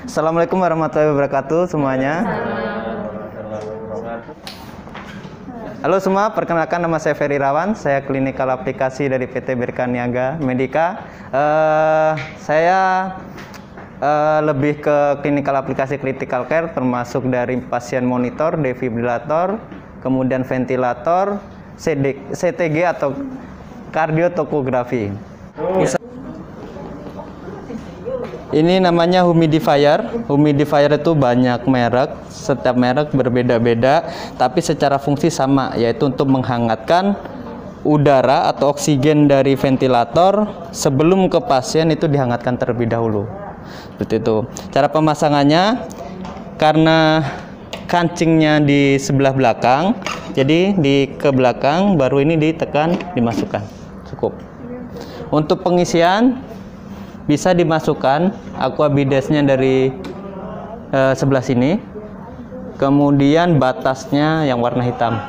Assalamualaikum warahmatullahi wabarakatuh semuanya. Halo semua, perkenalkan nama saya Ferry Irawan, saya klinikal aplikasi dari PT Berkaniaga Medica. Saya lebih ke klinikal aplikasi critical care, termasuk dari pasien monitor, defibrilator, kemudian ventilator, CTG atau kardiotokografi. Ini namanya humidifier. Humidifier itu banyak merek, setiap merek berbeda-beda, tapi secara fungsi sama, yaitu untuk menghangatkan udara atau oksigen dari ventilator sebelum ke pasien itu dihangatkan terlebih dahulu. Seperti itu. Cara pemasangannya, karena kancingnya di sebelah belakang, jadi ke belakang, baru ini ditekan, dimasukkan. Cukup. Untuk pengisian, bisa dimasukkan aqua bidesnya dari sebelah sini, kemudian batasnya yang warna hitam.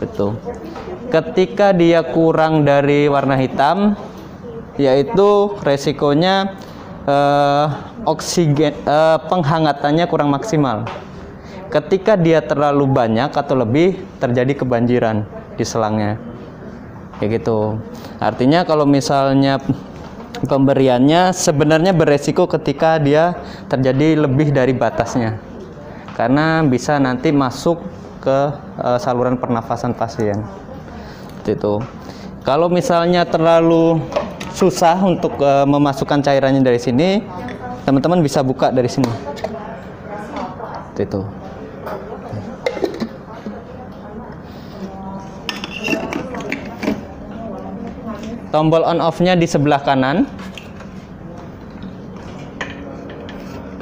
Betul. Ketika dia kurang dari warna hitam, yaitu resikonya oksigen penghangatannya kurang maksimal. Ketika dia terlalu banyak atau lebih, terjadi kebanjiran di selangnya. Kayak gitu. Artinya kalau misalnya pemberiannya sebenarnya beresiko ketika dia terjadi lebih dari batasnya, karena bisa nanti masuk ke saluran pernafasan pasien. Itu. Kalau misalnya terlalu susah untuk memasukkan cairannya dari sini, teman-teman bisa buka dari sini. Itu. Tombol on off-nya di sebelah kanan.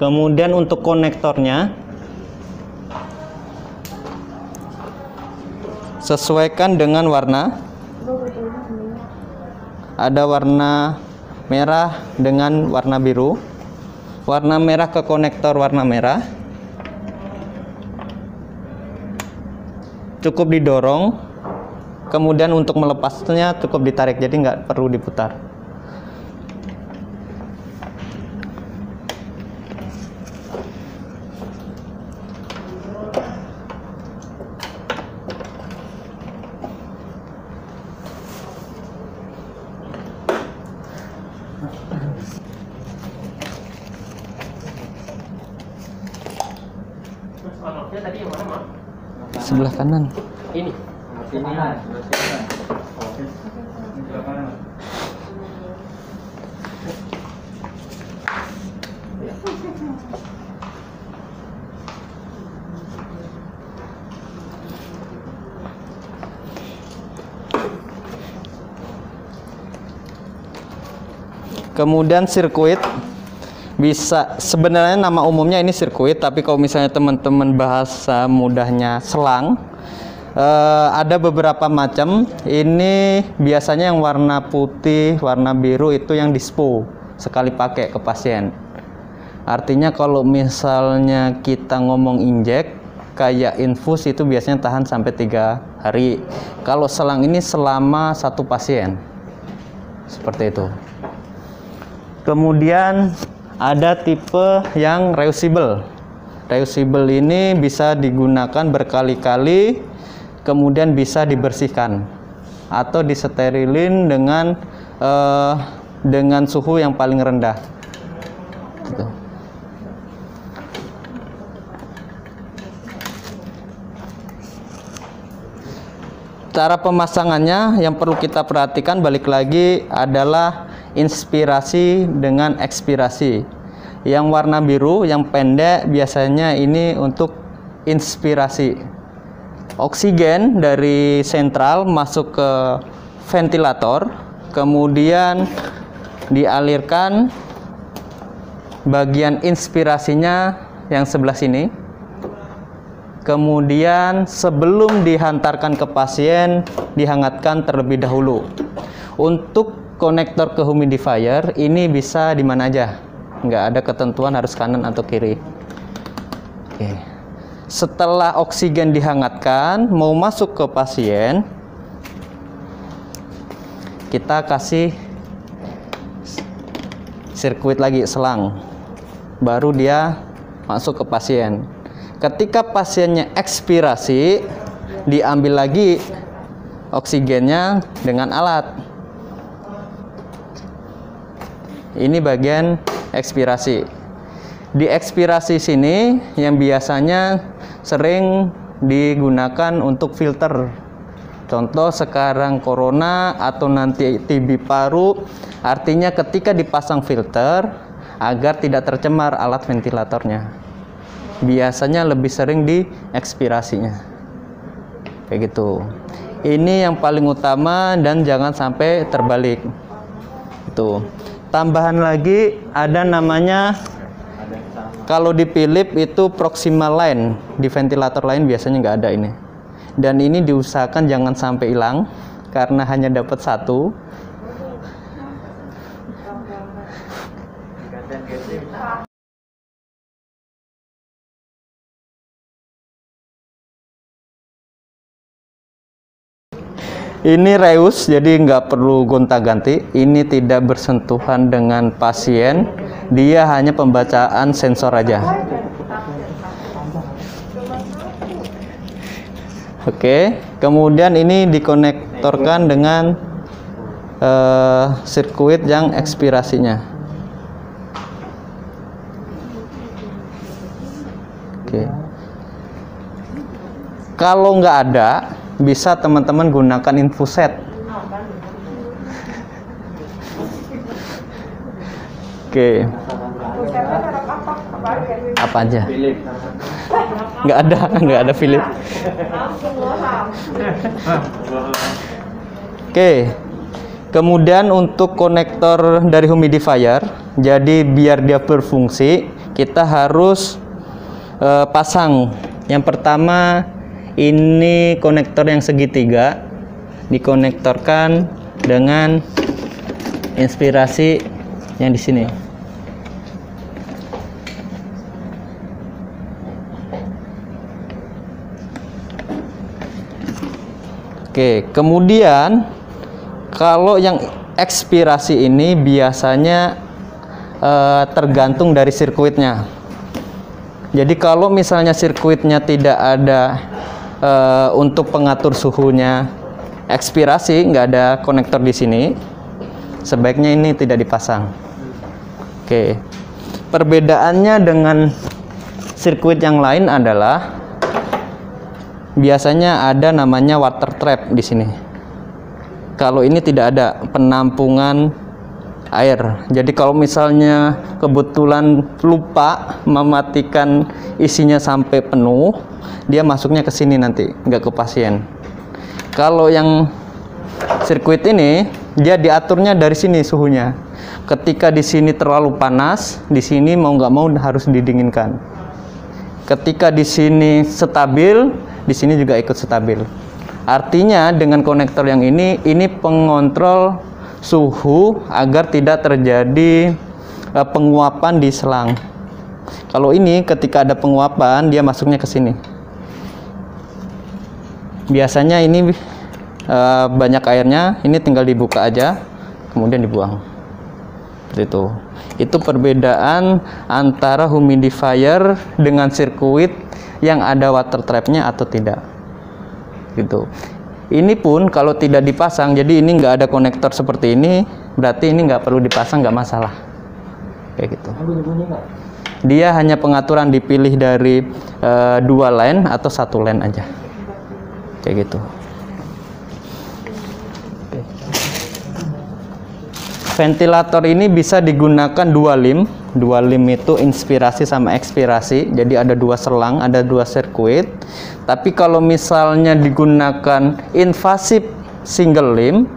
Kemudian untuk konektornya, sesuaikan dengan warna. Ada warna merah dengan warna biru. Warna merah ke konektor warna merah. Cukup didorong. Kemudian untuk melepasnya cukup ditarik, jadi nggak perlu diputar. Sebelah kanan. Ini. Kemudian sirkuit, bisa sebenarnya nama umumnya ini sirkuit, tapi kalau misalnya teman-teman bahasa mudahnya selang, ada beberapa macam. Ini biasanya yang warna putih, warna biru itu yang dispo sekali pakai ke pasien. Artinya kalau misalnya kita ngomong injek kayak infus itu biasanya tahan sampai 3 hari. Kalau selang ini selama 1 pasien. Seperti itu. Kemudian ada tipe yang reusable. Reusable ini bisa digunakan berkali-kali, kemudian bisa dibersihkan atau disterilin dengan suhu yang paling rendah. Gitu. Cara pemasangannya yang perlu kita perhatikan balik lagi adalah inspirasi dengan ekspirasi. Yang warna biru, yang pendek biasanya ini untuk inspirasi. Oksigen dari sentral masuk ke ventilator, kemudian dialirkan bagian inspirasinya yang sebelah sini. Kemudian sebelum dihantarkan ke pasien, dihangatkan terlebih dahulu. Untuk konektor ke humidifier ini bisa di mana aja, nggak ada ketentuan harus kanan atau kiri. Oke. Setelah oksigen dihangatkan, mau masuk ke pasien, kita kasih sirkuit lagi, selang. baru dia masuk ke pasien. Ketika pasiennya ekspirasi, diambil lagi oksigennya dengan alat. Ini bagian ekspirasi. Di ekspirasi sini yang biasanya sering digunakan untuk filter. Contoh sekarang corona atau nanti TB paru, artinya ketika dipasang filter agar tidak tercemar alat ventilatornya. Biasanya lebih sering di ekspirasinya. Kayak gitu. Ini yang paling utama dan jangan sampai terbalik. Itu. Tambahan lagi ada namanya, kalau di Philips itu proximal line, di ventilator lain biasanya nggak ada ini. Dan ini diusahakan jangan sampai hilang karena hanya dapat satu. Ini reus, jadi nggak perlu gonta-ganti. Ini tidak bersentuhan dengan pasien, dia hanya pembacaan sensor aja. Oke, kemudian ini dikonektorkan dengan sirkuit yang ekspirasinya. Oke. Kalau nggak ada, bisa teman-teman gunakan infuset. Oke. Apa aja? Nggak ada Philips. Oke. Kemudian untuk konektor dari humidifier, jadi biar dia berfungsi, kita harus pasang. Yang pertama, ini konektor yang segitiga dikonektorkan dengan inspirasi yang di sini. Oke, kemudian kalau yang ekspirasi ini biasanya tergantung dari sirkuitnya. Jadi kalau misalnya sirkuitnya tidak ada untuk pengatur suhunya ekspirasi, nggak ada konektor di sini, sebaiknya ini tidak dipasang. Oke, perbedaannya dengan sirkuit yang lain adalah biasanya ada namanya water trap di sini. Kalau ini tidak ada penampungan air. Jadi kalau misalnya kebetulan lupa mematikan isinya sampai penuh, dia masuknya ke sini nanti, nggak ke pasien. Kalau yang sirkuit ini, dia diaturnya dari sini suhunya. Ketika di sini terlalu panas, di sini mau nggak mau harus didinginkan. Ketika di sini stabil, di sini juga ikut stabil. Artinya dengan konektor yang ini pengontrol suhu agar tidak terjadi penguapan di selang. Kalau ini ketika ada penguapan, dia masuknya ke sini. Biasanya ini banyak airnya, ini tinggal dibuka aja, kemudian dibuang. Seperti itu. Itu perbedaan antara humidifier dengan sirkuit yang ada water trapnya atau tidak. Gitu. Ini pun kalau tidak dipasang, jadi ini nggak ada konektor seperti ini, berarti ini nggak perlu dipasang, nggak masalah. Kayak gitu. Dia hanya pengaturan dipilih dari 2 line atau 1 line aja. Kayak gitu. Ventilator ini bisa digunakan 2 lim. 2 lim itu inspirasi sama ekspirasi. Jadi ada 2 selang, ada 2 sirkuit. Tapi kalau misalnya digunakan invasif single lim,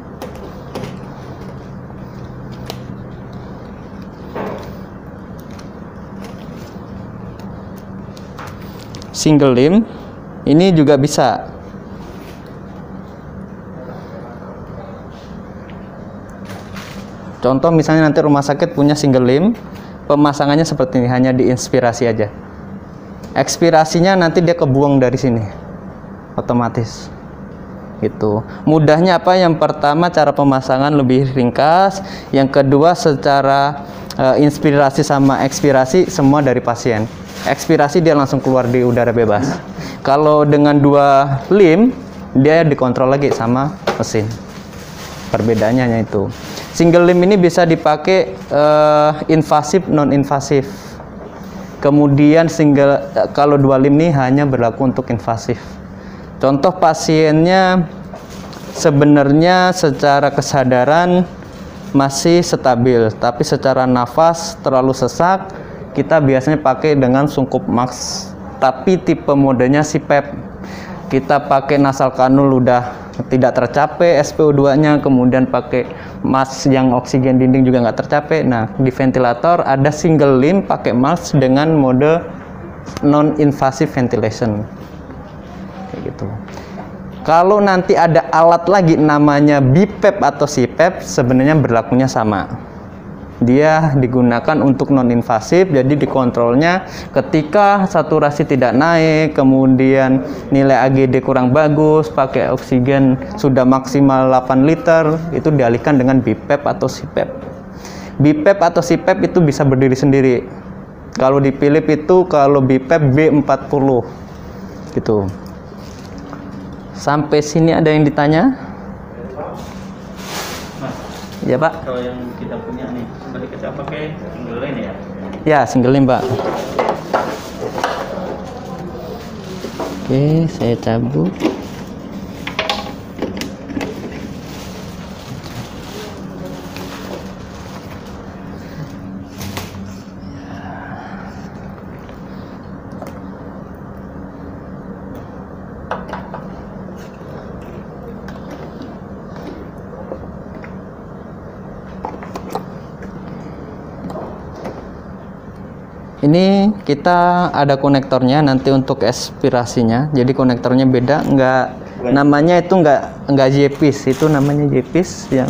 ini juga bisa. Contoh misalnya nanti rumah sakit punya single lim, pemasangannya seperti ini, hanya diinspirasi aja. Ekspirasinya nanti dia kebuang dari sini, otomatis. gitu. Mudahnya apa? Yang pertama cara pemasangan lebih ringkas, yang kedua secara inspirasi sama ekspirasi semua dari pasien. Ekspirasi dia langsung keluar di udara bebas. Kalau dengan 2 lim dia dikontrol lagi sama mesin. Perbedaannya hanya itu. Single limb ini bisa dipakai invasif, non invasif. Kemudian kalau 2 limb ini hanya berlaku untuk invasif. Contoh pasiennya sebenarnya secara kesadaran masih stabil, tapi secara nafas terlalu sesak, kita biasanya pakai dengan sungkup max, tapi tipe modenya CPAP. Kita pakai nasal kanul udah tidak tercapai SpO2-nya, kemudian pakai mask yang oksigen dinding juga nggak tercapai. Nah, di ventilator ada single limb pakai mask dengan mode non-invasive ventilation. Kayak gitu. Kalau nanti ada alat lagi namanya BiPAP atau CPAP, sebenarnya berlakunya sama. Dia digunakan untuk non-invasif, jadi dikontrolnya ketika saturasi tidak naik, kemudian nilai AGD kurang bagus, pakai oksigen sudah maksimal 8 liter, itu dialihkan dengan BiPAP atau CPAP. BiPAP atau CPAP itu bisa berdiri sendiri. Kalau di Philips itu kalau BiPAP B40 gitu. Sampai sini ada yang ditanya? Ya Pak. Kalau yang kita punya nih, tadi kita pakai single line ya? Ya, single line Pak. Oke, saya cabut. Ini kita ada konektornya nanti untuk aspirasinya. Jadi konektornya beda, namanya itu enggak JPIS, itu namanya JPIS yang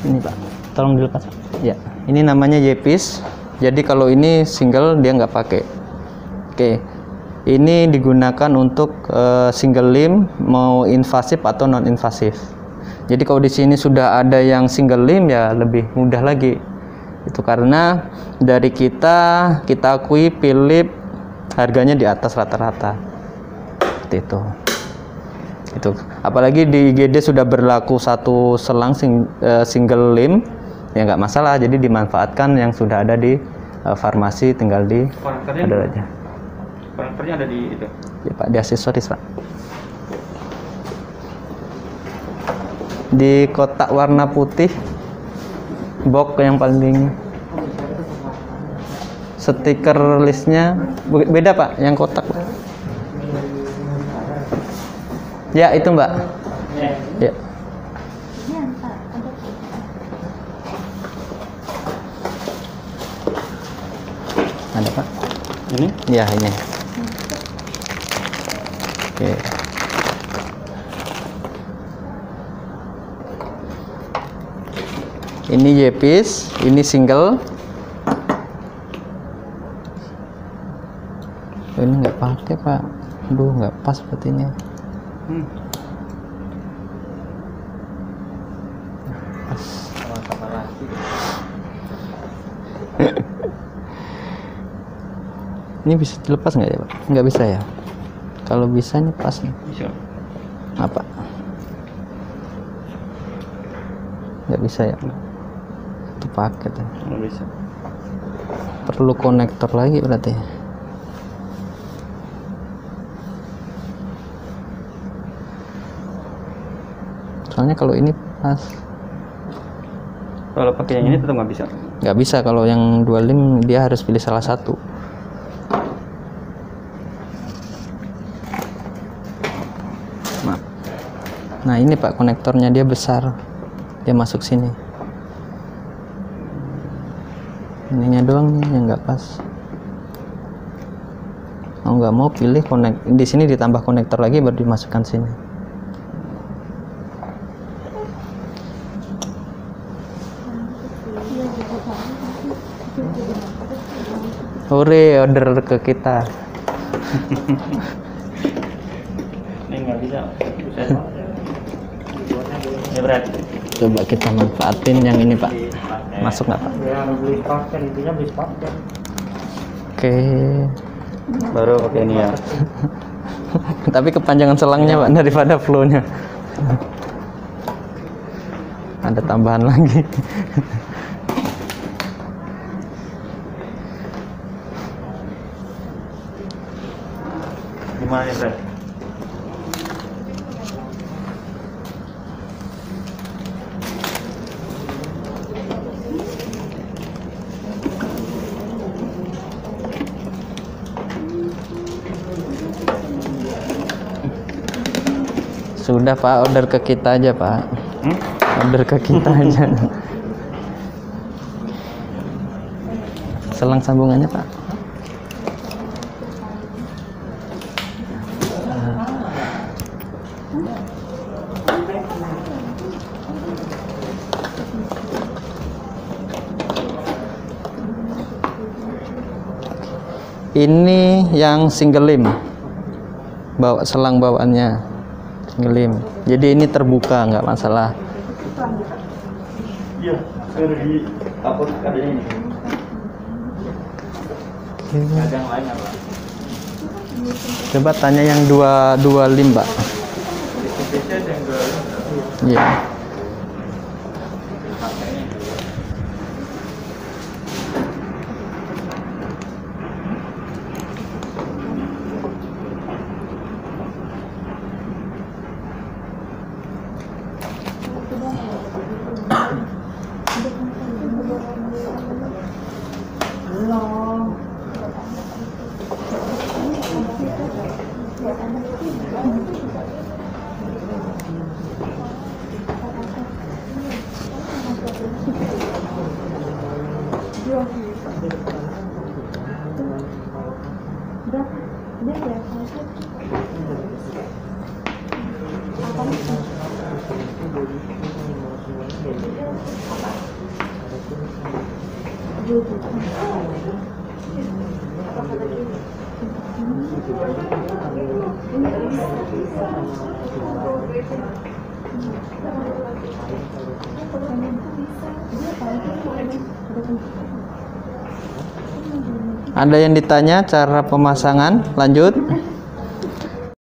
ini Pak. Tolong dilepas. Ya, ini namanya JPIS. Jadi kalau ini single dia nggak pakai. Oke. Ini digunakan untuk single limb mau invasif atau non invasif. Jadi kalau di sini sudah ada yang single limb ya lebih mudah lagi. Itu karena dari kita akui Philips harganya di atas rata-rata. Seperti itu. Itu. Apalagi di IGD sudah berlaku satu selang single limb, ya nggak masalah. Jadi dimanfaatkan yang sudah ada di farmasi, tinggal di ada aja. Konektornya ada di itu. Ya Pak, di aksesoris Pak. Di kotak warna putih. Box yang paling stiker listnya beda Pak, yang kotak Pak. Ya itu Mbak. Ya. Ada Pak. Ini? Ya ini. Oke. Ini JPIS, ini single. Ini nggak pakai Pak. Aduh, nggak pas sepertinya. Pas. Ini bisa dilepas nggak ya Pak? Nggak bisa ya. Kalau bisa nih pas nih. Bisa. Apa? Nggak bisa ya. Itu paket ya. Nggak bisa. Perlu konektor lagi berarti. Soalnya kalau ini pas. Kalau pakai yang ini tetap nggak bisa. Nggak bisa, kalau yang 2 lim dia harus pilih salah satu. Nah ini Pak konektornya, dia besar, dia masuk sini. Ininya doang nih yang nggak pas. Mau nggak mau pilih di sini, ditambah konektor lagi baru dimasukkan sini. Hore, order ke kita. Ini nggak bisa. Ini berat. Coba kita manfaatin yang ini Pak. Pakai. Masuk nggak Pak? Ya beli paket, intinya beli paket. Oke. Baru pakai ini ya. Tapi kepanjangan selangnya Pak daripada flow-nya. Ada tambahan lagi. Gimana nih, Fred? Sudah Pak, order ke kita aja Pak. Order ke kita aja. Selang sambungannya Pak. Ini yang single lim, bawa selang bawaannya single lim. Jadi ini terbuka, nggak masalah. Iya, di kapur kadang ini. Kadang lain apa? Coba tanya yang dua lim, Pak. Biasanya ada yang dua. Iya. Ada yang ditanya cara pemasangan? Lanjut.